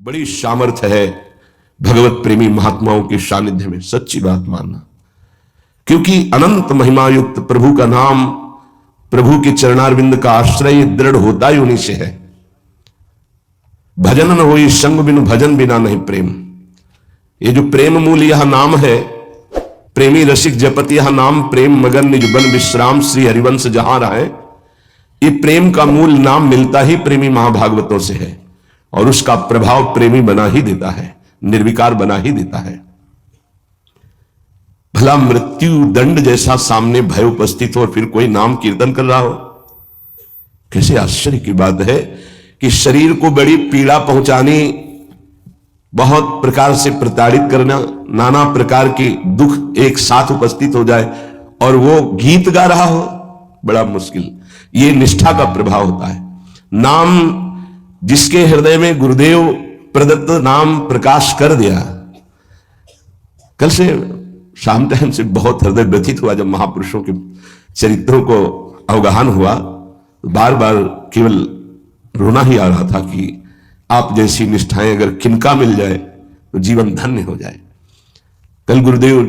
बड़ी सामर्थ्य है भगवत प्रेमी महात्माओं के सानिध्य में, सच्ची बात मानना। क्योंकि अनंत महिमा युक्त प्रभु का नाम, प्रभु के चरणारविंद का आश्रय दृढ़ होता ही उन्हीं से है। भजन न होई संग बिनु भजन बिना नहीं प्रेम। ये जो प्रेम मूल यह नाम है, प्रेमी रसिक जपत यह नाम, प्रेम मगन निज बन विश्राम श्री हरिवंश जहां रहे। ये प्रेम का मूल नाम मिलता ही प्रेमी महाभागवतों से है और उसका प्रभाव प्रेमी बना ही देता है, निर्विकार बना ही देता है। भला मृत्यु दंड जैसा सामने भय उपस्थित हो और फिर कोई नाम कीर्तन कर रहा हो, कैसे आश्चर्य की बात है कि शरीर को बड़ी पीड़ा पहुंचानी, बहुत प्रकार से प्रताड़ित करना, नाना प्रकार की दुख एक साथ उपस्थित हो जाए और वो गीत गा रहा हो, बड़ा मुश्किल। ये निष्ठा का प्रभाव होता है। नाम जिसके हृदय में गुरुदेव प्रदत्त नाम प्रकाश कर दिया। कल से शाम टाइम से बहुत हृदय व्यथित हुआ जब महापुरुषों के चरित्रों को अवगाहन हुआ, बार बार केवल रोना ही आ रहा था कि आप जैसी निष्ठाएं अगर किनका मिल जाए तो जीवन धन्य हो जाए। कल गुरुदेव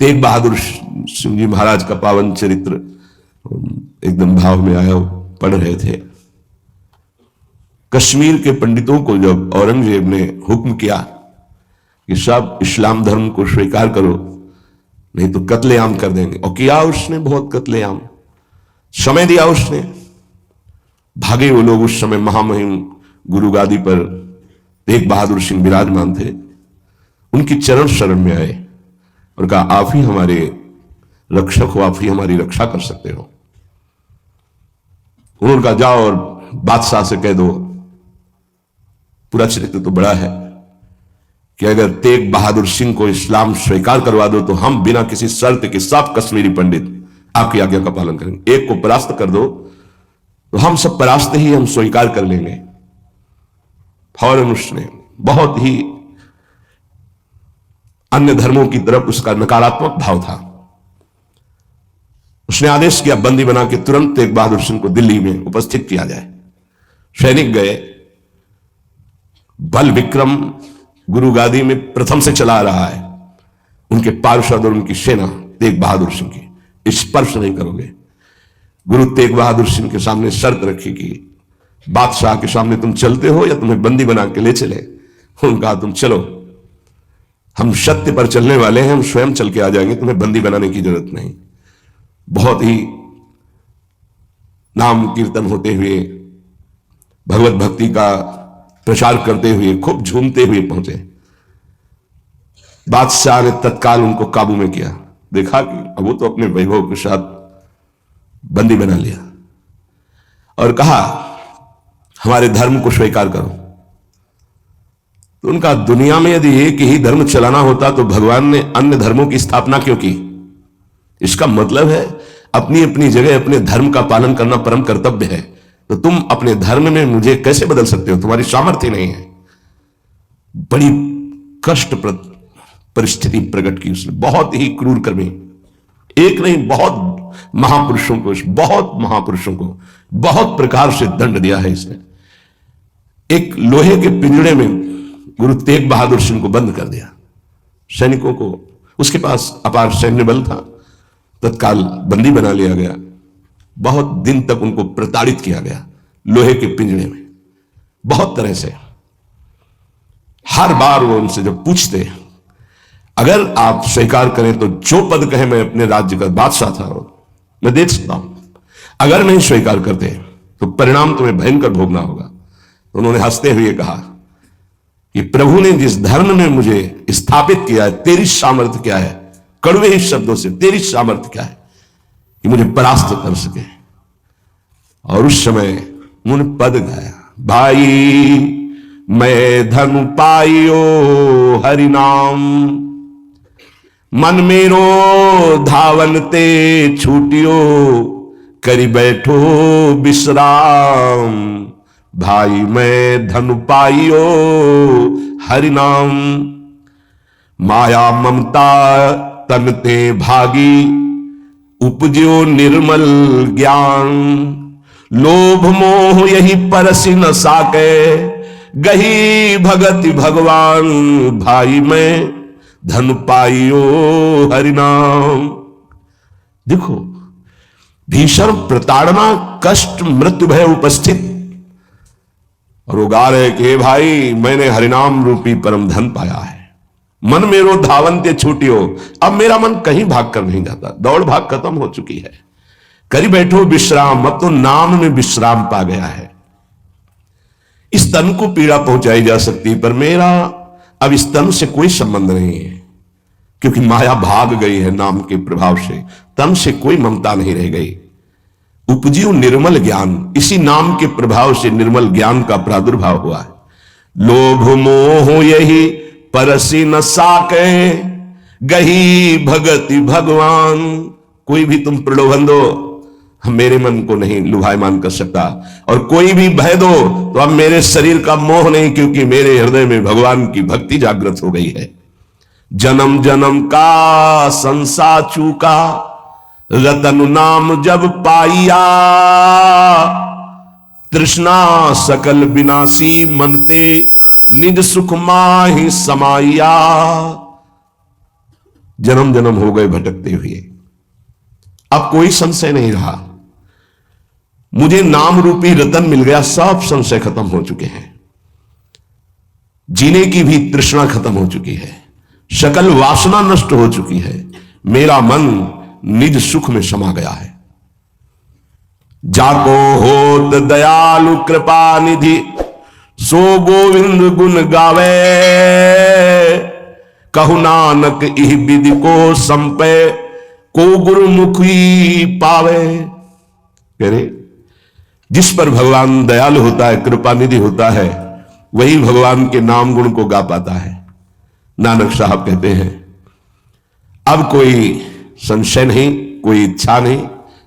तेग बहादुर सिंह जी महाराज का पावन चरित्र एकदम भाव में आया पढ़ रहे थे। कश्मीर के पंडितों को जब औरंगजेब ने हुक्म किया कि सब इस्लाम धर्म को स्वीकार करो नहीं तो कत्लेआम कर देंगे, और किया उसने बहुत कत्लेआम, समय दिया उसने। भागे वो लोग। उस समय महामहिम गुरु गादी पर तेग बहादुर सिंह विराजमान थे, उनकी चरण शरण में आए और कहा आप ही हमारे रक्षक हो, आप ही हमारी रक्षा कर सकते हो। उन्होंने कहा जाओ और बादशाह से कह दो, पूरा चरित्र तो बड़ा है, कि अगर तेग बहादुर सिंह को इस्लाम स्वीकार करवा दो तो हम बिना किसी शर्त के सब कश्मीरी पंडित आपकी आज्ञा का पालन करेंगे। एक को परास्त कर दो तो हम सब परास्त ही हम स्वीकार कर लेंगे। फौरन उसने बहुत ही अन्य धर्मों की तरफ उसका नकारात्मक भाव था। उसने आदेश किया बंदी बना के तुरंत तेग बहादुर सिंह को दिल्ली में उपस्थित किया जाए। सैनिक गए। बल विक्रम गुरु गादी में प्रथम से चला रहा है। उनके पार्षद और उनकी सेना तेग बहादुर सिंह की स्पर्श नहीं करोगे। गुरु तेग बहादुर सिंह के सामने शर्त रखी कि बादशाह के सामने तुम चलते हो या तुम्हें बंदी बना के ले चले। उन्होंने कहा तुम चलो, हम सत्य पर चलने वाले हैं, हम स्वयं चल के आ जाएंगे, तुम्हें बंदी बनाने की जरूरत नहीं। बहुत ही नाम कीर्तन होते हुए, भगवत भक्ति का प्रचार करते हुए, खूब झूमते हुए पहुंचे। बादशाह ने तत्काल उनको काबू में किया। देखा कि अब वो तो अपने वैभव के साथ बंदी बना लिया और कहा हमारे धर्म को स्वीकार करो। तो उनका दुनिया में यदि एक ही धर्म चलाना होता तो भगवान ने अन्य धर्मों की स्थापना क्यों की? इसका मतलब है अपनी अपनी जगह अपने धर्म का पालन करना परम कर्तव्य है। तो तुम अपने धर्म में मुझे कैसे बदल सकते हो? तुम्हारी सामर्थ्य नहीं है। बड़ी कष्टप्रद परिस्थिति प्रकट की उसने, बहुत ही क्रूर कर्मी। एक नहीं, बहुत महापुरुषों को बहुत प्रकार से दंड दिया है इसने। एक लोहे के पिंजड़े में गुरु तेग बहादुर सिंह को बंद कर दिया। सैनिकों को, उसके पास अपार सैन्य बल था, तत्काल बंदी बना लिया गया। बहुत दिन तक उनको प्रताड़ित किया गया लोहे के पिंजड़े में, बहुत तरह से। हर बार वो उनसे जब पूछते अगर आप स्वीकार करें तो जो पद कहे मैं अपने राज्य का बादशाह था मैं दे सकता हूं, अगर नहीं स्वीकार करते तो परिणाम तुम्हें भयंकर भोगना होगा। तो उन्होंने हंसते हुए कहा कि प्रभु ने जिस धर्म में मुझे स्थापित किया है, तेरी सामर्थ्य क्या है? कड़वे ही शब्दों से, तेरी सामर्थ्य क्या है कि मुझे परास्त कर सके? और उस समय उन्होंने पद गाया, भाई मैं धनु पाइयो हरि नाम, मन मेरो धावन ते छूटियो, करी बैठो विश्राम। भाई मैं धनु पाइयो हरि नाम, माया ममता तन ते भागी, उपजो निर्मल ज्ञान। लोभ मोह यही परसी न साके, गही भगति भगवान भाई में, धन पाइयो हरिनाम। देखो, भीषण प्रताड़ना, कष्ट, मृत्यु भय उपस्थित, और वो गा रहे कि भाई मैंने हरिनाम रूपी परम धन पाया है, मन मेरो धावंते छूटियो। अब मेरा मन कहीं भाग कर नहीं जाता, दौड़ भाग खत्म हो चुकी है, करी बैठो विश्राम, अब तो नाम में विश्राम पा गया है। इस तन को पीड़ा पहुंचाई जा सकती, पर मेरा अब इस तन से कोई संबंध नहीं है, क्योंकि माया भाग गई है नाम के प्रभाव से, तन से कोई ममता नहीं रह गई। उपजीव निर्मल ज्ञान, इसी नाम के प्रभाव से निर्मल ज्ञान का प्रादुर्भाव हुआ है। लोभ मोह यही परसी न साके, गही भगति भगवान। कोई भी तुम प्रलोभन दो, मेरे मन को नहीं लुभायमान कर सकता, और कोई भी भय दो तो अब मेरे शरीर का मोह नहीं, क्योंकि मेरे हृदय में भगवान की भक्ति जागृत हो गई है। जन्म जन्म का संसार चूका, रतन नाम जब पाइया, तृष्णा सकल विनाशी, मनते निज सुख माहि समाइया। जन्म जन्म हो गए भटकते हुए, अब कोई संशय नहीं रहा, मुझे नाम रूपी रतन मिल गया, सब संशय खत्म हो चुके हैं, जीने की भी तृष्णा खत्म हो चुकी है, सकल वासना नष्ट हो चुकी है, मेरा मन निज सुख में समा गया है। जाको होत दयालु कृपा निधि, सो गोविंद गुण गावे, कहु नानक इह विधि को संपे, को गुरुमुखी पावे। कह रहे, जिस पर भगवान दयालु होता है, कृपा निधि होता है, वही भगवान के नाम गुण को गा पाता है। नानक साहब कहते हैं, अब कोई संशय नहीं, कोई इच्छा नहीं,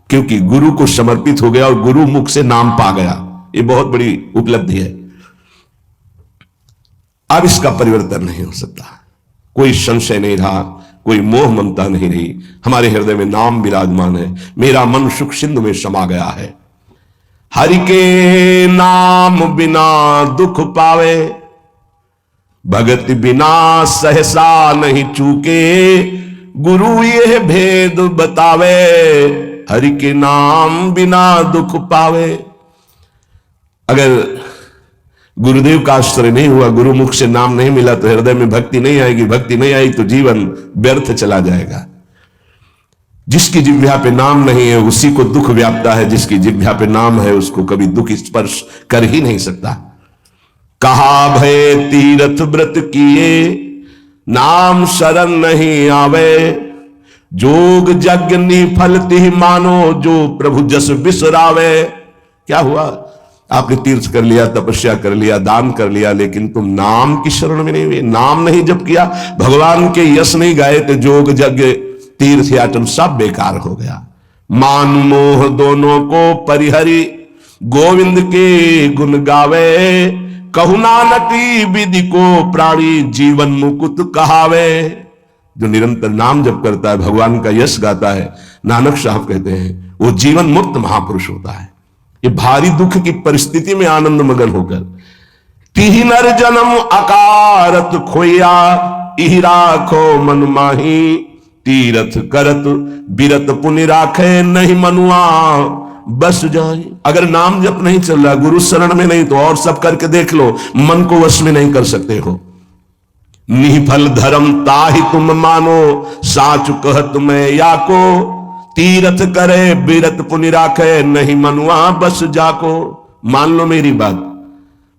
क्योंकि गुरु को समर्पित हो गया और गुरु मुख से नाम पा गया। ये बहुत बड़ी उपलब्धि है। अब इसका परिवर्तन नहीं हो सकता, कोई संशय नहीं रहा, कोई मोह ममता नहीं रही, हमारे हृदय में नाम विराजमान है, मेरा मन सुख सिंधु में समा गया है। हरि के नाम बिना दुख पावे, भगति बिना सहसा नहीं चूके, गुरु यह भेद बतावे, हरि के नाम बिना दुख पावे। अगर गुरुदेव का आश्रय नहीं हुआ, गुरुमुख से नाम नहीं मिला, तो हृदय में भक्ति नहीं आएगी, भक्ति नहीं आई तो जीवन व्यर्थ चला जाएगा। जिसकी जिह्वा पे नाम नहीं है उसी को दुख व्यापता है, जिसकी जिह्वा पे नाम है उसको कभी दुख स्पर्श कर ही नहीं सकता। कहा भय तीरथ व्रत किए, नाम शरण नहीं आवे, जोग यज्ञ निफल तिहि मानो, जो प्रभु जस बिसरावे। क्या हुआ, आपने तीर्थ कर लिया, तपस्या कर लिया, दान कर लिया, लेकिन तुम नाम की शरण में नहीं हुए, नाम नहीं जप किया, भगवान के यश नहीं गाए, तो जोग यज्ञ तीर्थ याचन सब बेकार हो गया। मान मोह दोनों को परिहरी, गोविंद के गुण गावे, कहु नानकी विधि को प्राणी, जीवन मुकुत कहावे। जो निरंतर नाम जप करता है, भगवान का यश गाता है, नानक साहब कहते हैं वो जीवन मुक्त महापुरुष होता है। ये भारी दुख की परिस्थिति में आनंद मगन होकर, तिहि नर जन्म अकारत खोया, इहि राखो मन माही, तीरथ करत बिरत पुनि राखे, नहीं मनुआ बस जाए। अगर नाम जप नहीं चल रहा, गुरु शरण में नहीं, तो और सब करके देख लो, मन को वश में नहीं कर सकते हो। निफल धर्म ताहि तुम मानो, साच कहत मैं या को, तीरथ करे बिरत पुनि राखे, नहीं मनुआ बस जाको। मान लो मेरी बात,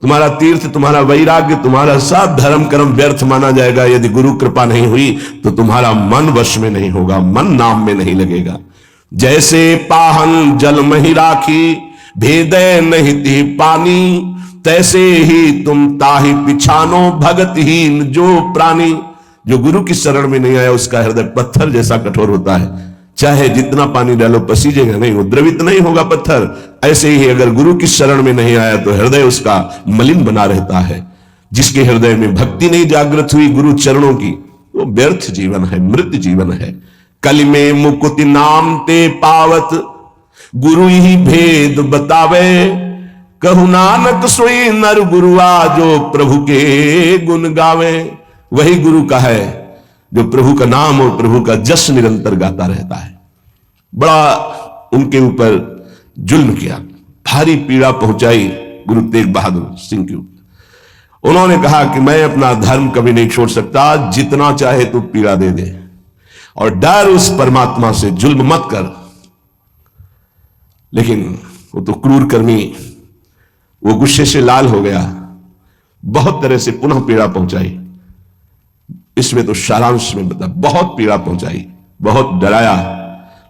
तुम्हारा तीर्थ, तुम्हारा वैराग्य, तुम्हारा सब धर्म कर्म व्यर्थ माना जाएगा यदि गुरु कृपा नहीं हुई, तो तुम्हारा मन वश में नहीं होगा, मन नाम में नहीं लगेगा। जैसे पाहन जल मही राखी, भेदे नहीं ती पानी, तैसे ही तुम ताहि पिछानो, भगतहीन जो प्राणी। जो गुरु की शरण में नहीं आया उसका हृदय पत्थर जैसा कठोर होता है, चाहे जितना पानी डालो पसीजेगा नहीं, वो द्रवित नहीं होगा पत्थर। ऐसे ही अगर गुरु की शरण में नहीं आया तो हृदय उसका मलिन बना रहता है। जिसके हृदय में भक्ति नहीं जागृत हुई गुरु चरणों की, वो व्यर्थ जीवन है, मृत जीवन है। कलि में मुकुति नाम ते पावत, गुरु ही भेद बतावे, कहु नानक सोई नर गुरुआ, जो प्रभु के गुण गावे। वही गुरु का है जो प्रभु का नाम और प्रभु का जस निरंतर गाता रहता है। बड़ा उनके ऊपर जुल्म किया, भारी पीड़ा पहुंचाई गुरु तेग बहादुर सिंह की। उन्होंने कहा कि मैं अपना धर्म कभी नहीं छोड़ सकता, जितना चाहे तो पीड़ा दे दे, और डर उस परमात्मा से, जुल्म मत कर। लेकिन वो तो क्रूर कर्मी, वो गुस्से से लाल हो गया, बहुत तरह से पुनः पीड़ा पहुंचाई। इसमें तो सारांश में बता, बहुत पीड़ा पहुंचाई, बहुत डराया,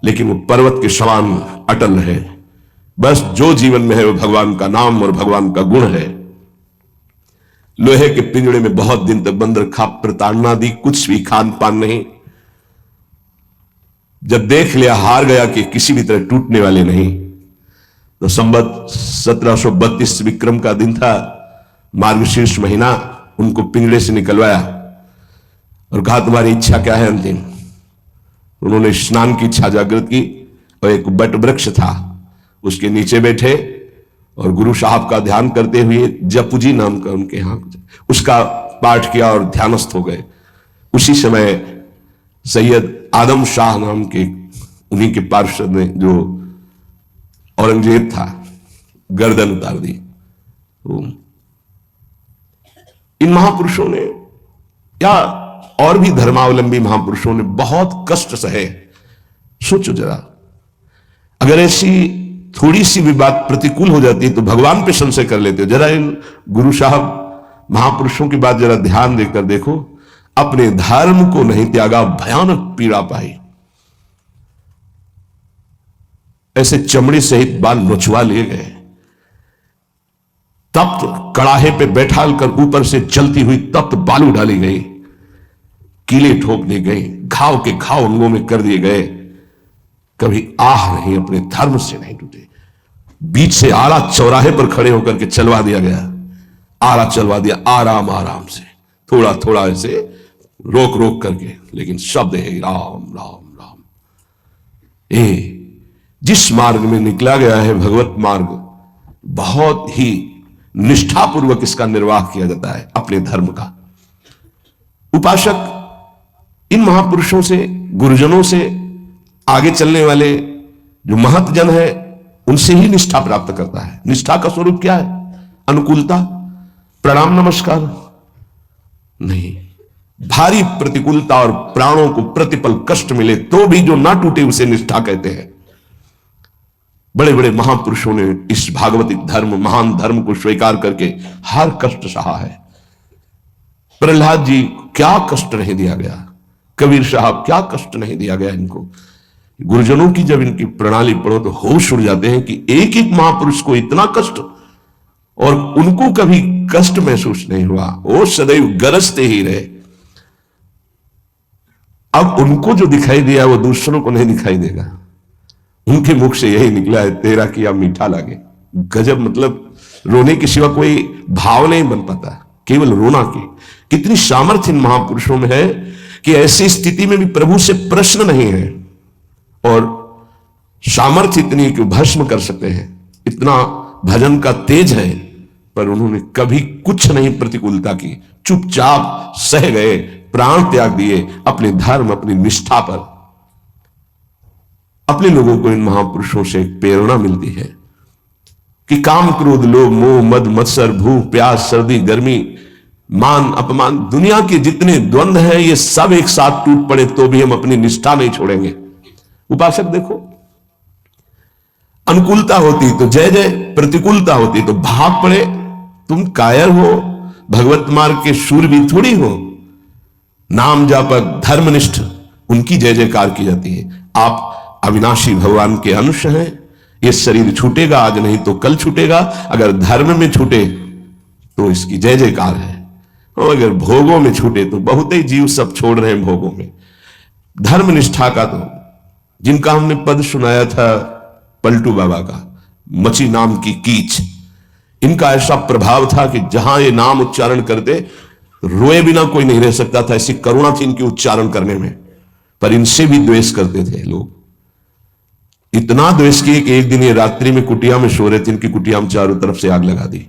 लेकिन वो पर्वत के समान अटल है। बस जो जीवन में है वो भगवान का नाम और भगवान का गुण है। लोहे के पिंजड़े में बहुत दिन तक बंद रखा, प्रताड़ना दी, कुछ भी खान पान नहीं। जब देख लिया हार गया कि किसी भी तरह टूटने वाले नहीं, तो संवत 1732 विक्रम का दिन था, मार्गशीर्ष महीना, उनको पिंजड़े से निकलवाया और कहा तुम्हारी इच्छा क्या है अंतिम। उन्होंने स्नान की इच्छा जागृत की और एक बट वृक्ष था उसके नीचे बैठे और गुरु साहब का ध्यान करते हुए, जपुजी नाम का उनके यहां, उसका पाठ किया और ध्यानस्थ हो गए। उसी समय सैयद आदम शाह नाम के उन्हीं के पार्षद ने, जो औरंगजेब था, गर्दन उतार दी। तो इन महापुरुषों ने, या और भी धर्मावलंबी महापुरुषों ने बहुत कष्ट सहे। सोचो जरा, अगर ऐसी थोड़ी सी भी बात प्रतिकूल हो जाती है तो भगवान पे संशय कर लेते हो। जरा इन गुरु साहब महापुरुषों की बात जरा ध्यान देकर देखो, अपने धर्म को नहीं त्यागा, भयानक पीड़ा पाई। ऐसे चमड़ी सहित बाल नोचवा लिए गए, तप्त कड़ाहे पे बैठाल कर ऊपर से चलती हुई तप्त बालू डाली गई, कीले ठोक दी गई, घाव के घाव अंगों में कर दिए गए। कभी आह नहीं, अपने धर्म से नहीं टूटे। बीच से आरा चौराहे पर खड़े होकर के चलवा दिया गया, आरा चलवा दिया, आराम आराम से, थोड़ा थोड़ा ऐसे रोक रोक करके, लेकिन शब्द है राम राम राम। जिस मार्ग में निकला गया है भगवत मार्ग, बहुत ही निष्ठापूर्वक इसका निर्वाह किया जाता है अपने धर्म का। उपासक इन महापुरुषों से, गुरुजनों से, आगे चलने वाले जो महतजन है, उनसे ही निष्ठा प्राप्त करता है। निष्ठा का स्वरूप क्या है? अनुकूलता, प्रणाम नमस्कार नहीं, भारी प्रतिकूलता और प्राणों को प्रतिपल कष्ट मिले तो भी जो ना टूटे उसे निष्ठा कहते हैं। बड़े बड़े महापुरुषों ने इस भागवतिक धर्म, महान धर्म को स्वीकार करके हर कष्ट सहा है। प्रहलाद जी क्या कष्ट नहीं दिया गया, कबीर साहब क्या कष्ट नहीं दिया गया इनको। गुरुजनों की जब इनकी प्रणाली पढ़ो तो होश उड़ जाते हैं कि एक एक महापुरुष को इतना कष्ट, और उनको कभी कष्ट महसूस नहीं हुआ, वो सदैव गरजते ही रहे। अब उनको जो दिखाई दिया वो दूसरों को नहीं दिखाई देगा। उनके मुख से यही निकला है, तेरा किया मीठा लागे। गजब, मतलब रोने के सिवा कोई भाव नहीं बन पाता, केवल रोना की। कितनी सामर्थ्य इन महापुरुषों में है कि ऐसी स्थिति में भी प्रभु से प्रश्न नहीं है, और सामर्थ्य इतनी कि भस्म कर सकते हैं। इतना भजन का तेज है, पर उन्होंने कभी कुछ नहीं प्रतिकूलता की, चुपचाप सह गए, प्राण त्याग दिए अपने धर्म, अपनी निष्ठा पर। अपने लोगों को इन महापुरुषों से एक प्रेरणा मिलती है कि काम, क्रोध, लोभ, मोह, मद, मत्सर, भूख, प्यास, सर्दी, गर्मी, मान, अपमान, दुनिया के जितने द्वंद्व हैं, ये सब एक साथ टूट पड़े तो भी हम अपनी निष्ठा नहीं छोड़ेंगे। उपासक देखो, अनुकूलता होती तो जय जय, प्रतिकूलता होती तो भाग पड़े। तुम कायर हो, भगवत मार्ग के शूरवीर थोड़ी हो। नाम जापक, धर्मनिष्ठ, उनकी जय जयकार की जाती है। आप अविनाशी भगवान के अंश हैं। ये शरीर छूटेगा आज, नहीं तो कल छूटेगा। अगर धर्म में छूटे तो इसकी जय जयकार है, और अगर भोगों में छूटे तो बहुत ही जीव सब छोड़ रहे हैं भोगों में। धर्म निष्ठा का तो, जिनका हमने पद सुनाया था पलटू बाबा का, मची नाम की कीच, इनका ऐसा प्रभाव था कि जहां ये नाम उच्चारण करते रोए बिना कोई नहीं रह सकता था। ऐसी करुणा थी इनकी उच्चारण करने में, पर इनसे भी द्वेष करते थे लोग। इतना द्वेष किए कि एक दिन ये रात्रि में कुटिया में सो रहे थे, इनकी कुटिया में चारों तरफ से आग लगा दी।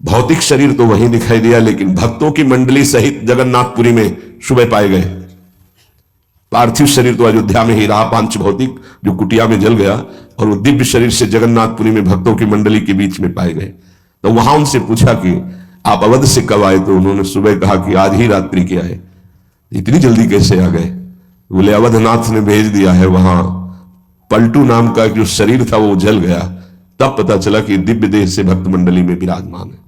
भौतिक शरीर तो वहीं दिखाई दिया, लेकिन भक्तों की मंडली सहित जगन्नाथपुरी में सुबह पाए गए। पार्थिव शरीर तो अयोध्या में ही रहा, पांच भौतिक जो कुटिया में जल गया, और वो दिव्य शरीर से जगन्नाथपुरी में भक्तों की मंडली के बीच में पाए गए। तो वहां उनसे पूछा कि आप अवध से कब आए? तो उन्होंने सुबह कहा कि आज ही रात्रि के आए। इतनी जल्दी कैसे आ गए? बोले अवधनाथ ने भेज दिया है। वहां पलटू नाम का जो शरीर था वो जल गया, तब पता चला कि दिव्य देह से भक्त मंडली में विराजमान है।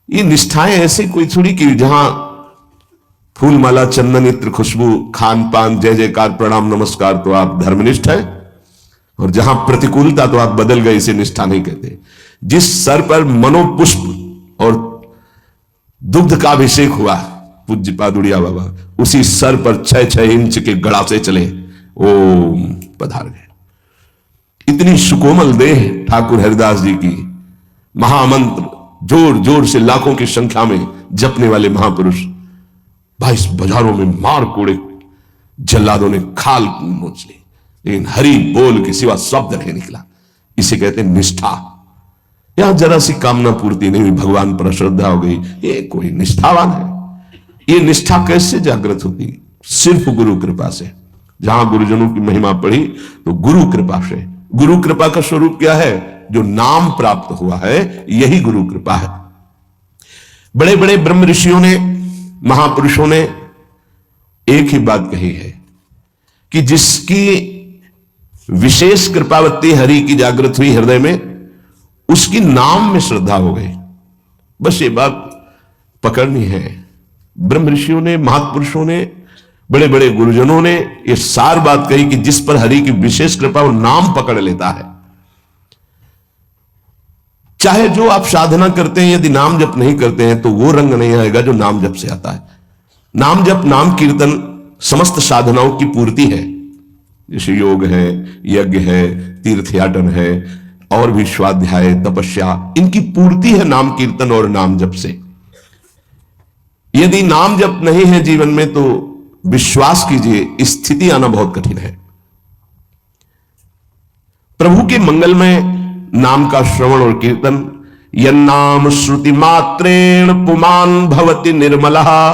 ये निष्ठाएं ऐसी कोई थोड़ी कि जहां फूल माला चंदन इत्र खुशबू खान पान जय जयकार प्रणाम नमस्कार तो आप धर्मनिष्ठ है, और जहां प्रतिकूलता तो आप बदल गए, इसे निष्ठा नहीं कहते। जिस सर पर मनोपुष्प और दुग्ध का अभिषेक हुआ पूज्य पादुड़िया बाबा, उसी सर पर 6-6 इंच के गड़ा से चले ओम पधार गए। इतनी सुकोमल देह ठाकुर हरिदास जी की, महामंत्र जोर जोर से लाखों की संख्या में जपने वाले महापुरुष, 22 बाजारों में मार कोड़े जल्लादों ने खाल नोच ली, लेकिन हरि बोल के सिवा शब्द नहीं निकला। इसे कहते निष्ठा। यहां जरा सी कामना पूर्ति नहीं हुई, भगवान पर श्रद्धा हो गई, ये कोई निष्ठावान है? ये निष्ठा कैसे जागृत होती? सिर्फ गुरु कृपा से। जहां गुरुजनों की महिमा पढ़ी तो गुरु कृपा से। गुरु कृपा का स्वरूप क्या है? जो नाम प्राप्त हुआ है, यही गुरु कृपा है। बड़े बड़े ब्रह्म ऋषियों ने, महापुरुषों ने एक ही बात कही है कि जिसकी विशेष कृपावत्ती हरि की जागृत हुई हृदय में, उसकी नाम में श्रद्धा हो गई। बस ये बात पकड़नी है। ब्रह्म ऋषियों ने, महापुरुषों ने, बड़े बड़े गुरुजनों ने ये सार बात कही कि जिस पर हरि की विशेष कृपा वो नाम पकड़ लेता है। चाहे जो आप साधना करते हैं, यदि नाम जप नहीं करते हैं तो वो रंग नहीं आएगा जो नाम जप से आता है। नाम जप, नाम कीर्तन समस्त साधनाओं की पूर्ति है। जैसे योग है, यज्ञ है, तीर्थयाटन है, और भी स्वाध्याय तपस्या, इनकी पूर्ति है नाम कीर्तन और नाम जप से। यदि नाम जप नहीं है जीवन में तो विश्वास कीजिए स्थिति आना बहुत कठिन है। प्रभु के मंगल में नाम का श्रवण और कीर्तन, यन्नाम श्रुति मात्रेण पुमान भवति निर्मलः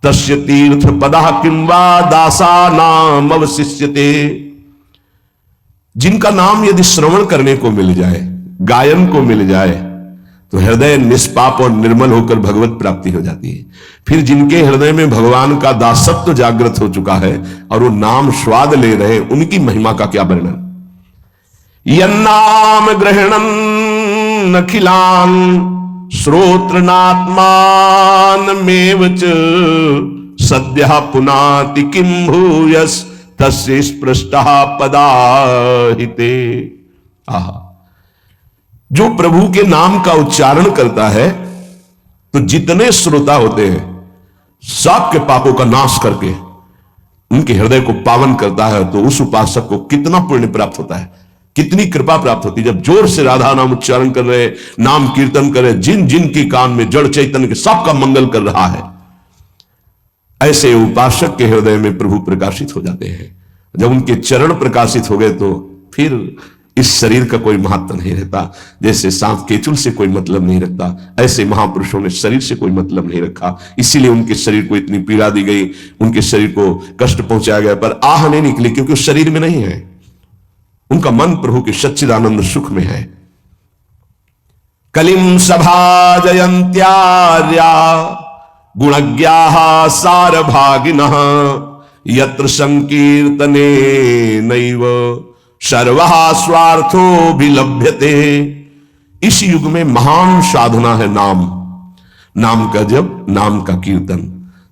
तस्य तीर्थ पदः किंवा दासा नाम अवशिष्यते। जिनका नाम यदि श्रवण करने को मिल जाए, गायन को मिल जाए, तो हृदय निष्पाप और निर्मल होकर भगवत प्राप्ति हो जाती है। फिर जिनके हृदय में भगवान का दासत्व जागृत हो चुका है और वो नाम स्वाद ले रहे, उनकी महिमा का क्या वर्णन। यन्नाम ग्रहणन अखिलान श्रोत्रनात्मानमेव च सद्यः पुनाति किं भूयस् तस्य स्पृष्टः पदाहिते। आहा, जो प्रभु के नाम का उच्चारण करता है तो जितने श्रोता होते हैं सबके पापों का नाश करके उनके हृदय को पावन करता है, तो उस उपासक को कितना पुण्य प्राप्त होता है, कितनी कृपा प्राप्त होती है। जब जोर से राधा नाम उच्चारण कर रहे, नाम कीर्तन कर रहे, जिन जिन के कान में जड़ चैतन्य के सबका मंगल कर रहा है, ऐसे उपासक के हृदय में प्रभु प्रकाशित हो जाते हैं। जब उनके चरण प्रकाशित हो गए तो फिर इस शरीर का कोई महत्व नहीं रहता। जैसे सांप केचुल से कोई मतलब नहीं रखता, ऐसे महापुरुषों ने शरीर से कोई मतलब नहीं रखा। इसीलिए उनके शरीर को इतनी पीड़ा दी गई, उनके शरीर को कष्ट पहुंचाया गया, पर आह नहीं निकली क्योंकि उस शरीर में नहीं है। उनका मन प्रभु के सच्चिदानंद सुख में है। कलिम सभा जयंत्यार्या गुणज्ञाः सारभागिनः यत्र संकीर्तने नैव सर्वः स्वार्थो विलभ्यते। इस युग में महान साधना है नाम, नाम का जप, नाम का कीर्तन।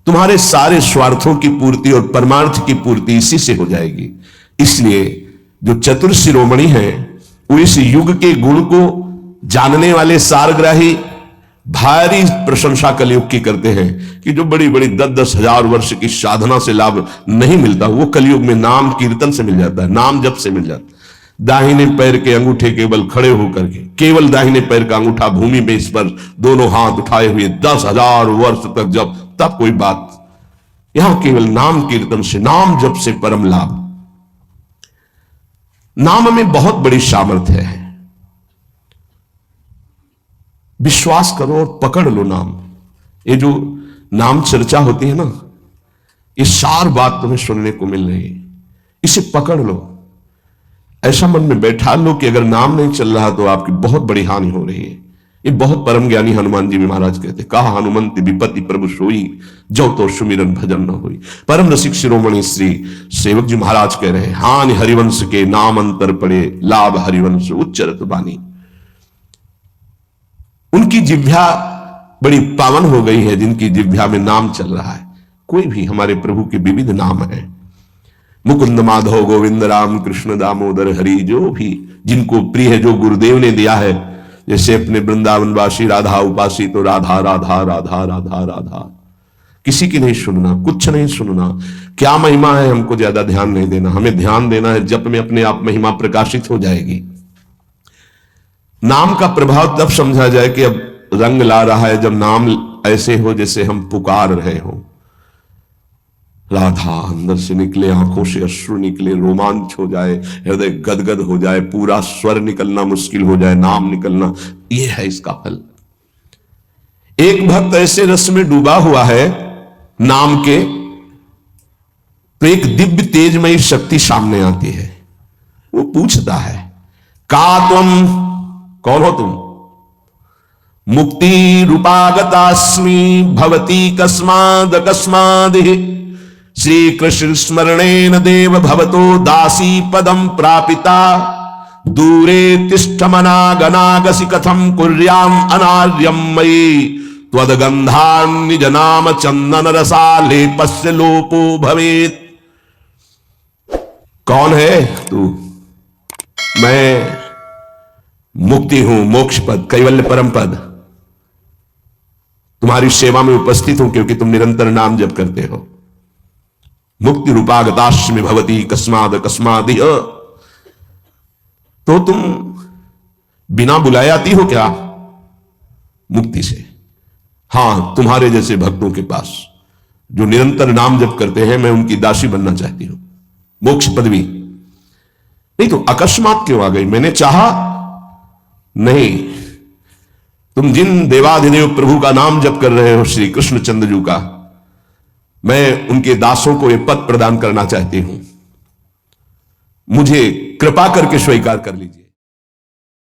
तुम्हारे सारे स्वार्थों की पूर्ति और परमार्थ की पूर्ति इसी से हो जाएगी। इसलिए जो चतुर शिरोमणि हैं वो इस युग के गुण को जानने वाले सारग्राही भारी प्रशंसा कलयुग की करते हैं कि जो बड़ी बड़ी 10-10 हजार वर्ष की साधना से लाभ नहीं मिलता, वो कलयुग में नाम कीर्तन से मिल जाता है, नाम जप से मिल जाता है। दाहिने पैर के अंगूठे केवल खड़े होकर के, केवल दाहिने पैर का अंगूठा भूमि में इस पर दोनों हाथ उठाए हुए 10,000 वर्ष तक जब, तब कोई बात। यहां केवल नाम कीर्तन से, नाम जप से परम लाभ। नाम में बहुत बड़ी सामर्थ्य है। विश्वास करो और पकड़ लो नाम। ये जो नाम चर्चा होती है ना, ये सार बात तुम्हें सुनने को मिल रही है, इसे पकड़ लो। ऐसा मन में बैठा लो कि अगर नाम नहीं चल रहा तो आपकी बहुत बड़ी हानि हो रही है। ये बहुत परम ज्ञानी हनुमान जी भी महाराज कहते, कहा हनुमंत विपत्ति प्रभु सोई, जो तो सुमिरन भजन न हुई। परम रसिक शिरोमणि श्री सेवक जी महाराज कह रहे हैं, हानि हरिवंश के नाम अंतर पड़े, लाभ हरिवंश उच्चरत बानी। उनकी जिह्वा बड़ी पावन हो गई है जिनकी जिह्वा में नाम चल रहा है। कोई भी हमारे प्रभु के विविध नाम है, मुकुंद माधव गोविंद राम कृष्ण दामोदर हरि, जो भी जिनको प्रिय है, जो गुरुदेव ने दिया है। जैसे अपने वृंदावनवासी राधा उपासी, तो राधा राधा राधा राधा राधा, किसी की नहीं सुनना, कुछ नहीं सुनना। क्या महिमा है हमको ज्यादा ध्यान नहीं देना, हमें ध्यान देना है जप में अपने आप महिमा प्रकाशित हो जाएगी। नाम का प्रभाव तब समझा जाए कि अब रंग ला रहा है, जब नाम ऐसे हो जैसे हम पुकार रहे हो। राधा अंदर से निकले, आंखों से अश्रु निकले, रोमांच हो जाए, हृदय गदगद हो जाए, पूरा स्वर निकलना मुश्किल हो जाए, नाम निकलना, यह है इसका फल। एक भक्त ऐसे रस में डूबा हुआ है नाम के, तो एक दिव्य तेजमयी शक्ति सामने आती है। वो पूछता है, का तुम, कौन हो तुम? मुक्ति रूपागतास्मि भवती कस्माद अकस्मादिहि, श्री कृष्ण स्मरणेन देव भवतो दासी पदम प्रापिता, दूरे तिष्ठमनागनागसि कथम कुर्याम अनार्यम मयि, त्वदगंधान्निज नाम चंदन रसालेपस्य लोपो भवेत्। कौन है तू? मैं मुक्ति हूं, मोक्ष पद, कैवल्य परम पद। तुम्हारी सेवा में उपस्थित हूं क्योंकि तुम निरंतर नाम जप करते हो। मुक्ति रूपागताश्मी भवती कस्माद कस्मादिह, तो तुम बिना बुलाए आती हो क्या मुक्ति से? हां, तुम्हारे जैसे भक्तों के पास जो निरंतर नाम जप करते हैं, मैं उनकी दासी बनना चाहती हूं, मोक्ष पदवी। नहीं तो अकस्मात क्यों आ गई? मैंने चाहा नहीं। तुम जिन देवाधिदेव प्रभु का नाम जप कर रहे हो, श्री कृष्ण चंद्र का, मैं उनके दासों को यह पद प्रदान करना चाहती हूं। मुझे कृपा करके स्वीकार कर लीजिए।